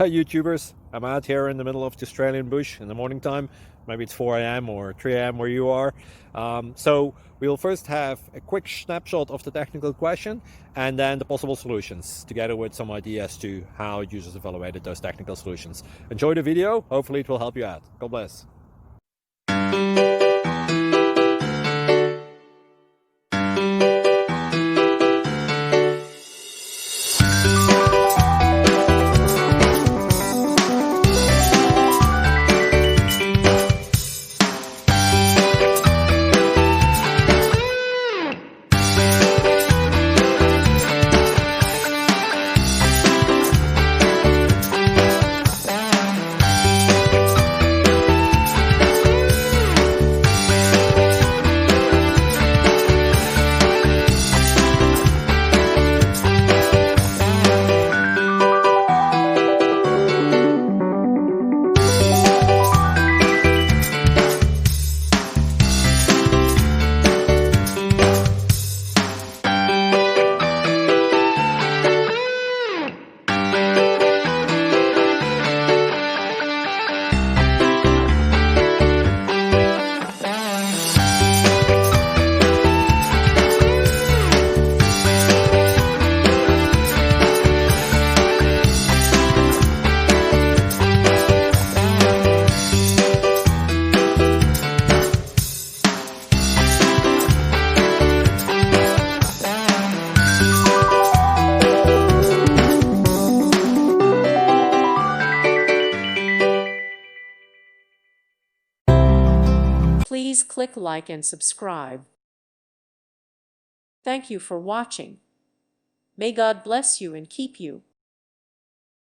Hi YouTubers, I'm out here in the middle of the Australian bush in the morning time. Maybe it's 4 a.m. or 3 a.m. where you are. So we'll first have a quick snapshot of the technical question and then the possible solutions, together with some ideas to how users evaluated those technical solutions. Enjoy the video, hopefully it will help you out. God bless. Please click like and subscribe. Thank you for watching. May God bless you and keep you.